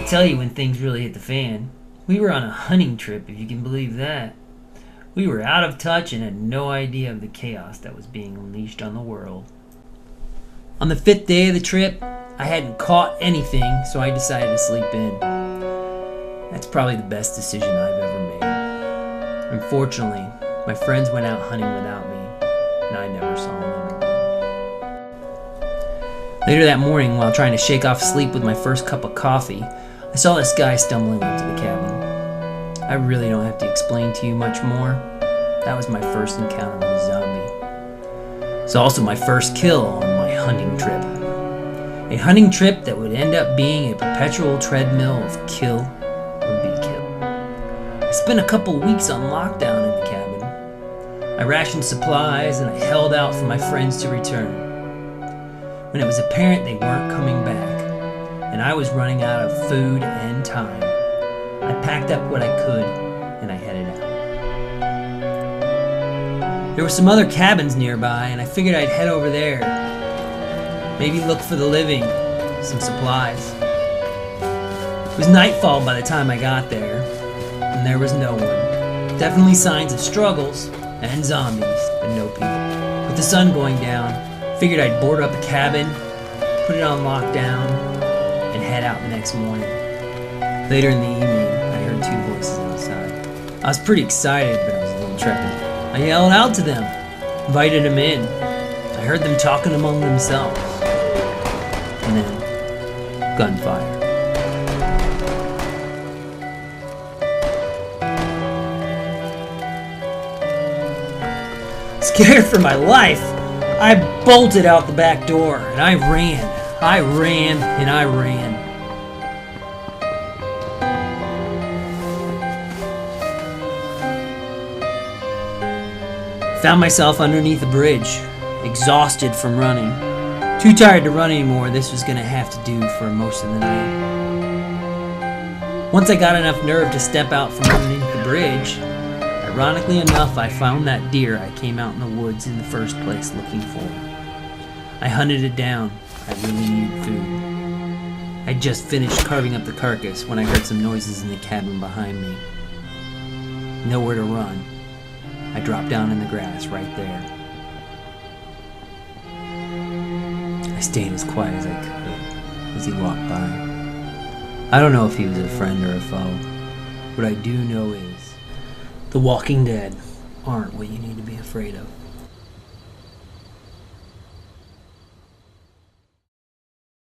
tell you when things really hit the fan. We were on a hunting trip, if you can believe that. We were out of touch and had no idea of the chaos that was being unleashed on the world. On the 5th day of the trip, I hadn't caught anything, so I decided to sleep in. That's probably the best decision I've ever made. Unfortunately, my friends went out hunting without me, and I never saw them again. Later that morning, while trying to shake off sleep with my first cup of coffee, I saw this guy stumbling up to the cabin. I really don't have to explain to you much more. That was my first encounter with a zombie. It's also my first kill on my hunting trip. A hunting trip that would end up being a perpetual treadmill of kill or be killed. I spent a couple weeks on lockdown in the cabin. I rationed supplies and I held out for my friends to return. When it was apparent they weren't coming back, and I was running out of food and time, I packed up what I could and I headed out. There were some other cabins nearby, and I figured I'd head over there. Maybe look for the living, some supplies. It was nightfall by the time I got there, and there was no one. Definitely signs of struggles and zombies, but no people. With the sun going down, figured I'd board up a cabin, put it on lockdown, and head out the next morning. Later in the evening, I heard 2 voices outside. I was pretty excited, but I was a little trepid. I yelled out to them, invited them in. I heard them talking among themselves. And then, gunfire. Scared for my life, I bolted out the back door, and I ran, and I ran. Found myself underneath a bridge, exhausted from running. Too tired to run anymore, this was gonna have to do for most of the night. Once I got enough nerve to step out from underneath the bridge, ironically enough, I found that deer I came out in the woods in the first place looking for. I hunted it down. I really needed food. I'd just finished carving up the carcass when I heard some noises in the cabin behind me. Nowhere to run. I dropped down in the grass right there. I stayed as quiet as I could as he walked by. I don't know if he was a friend or a foe. What I do know is the Walking Dead aren't what you need to be afraid of.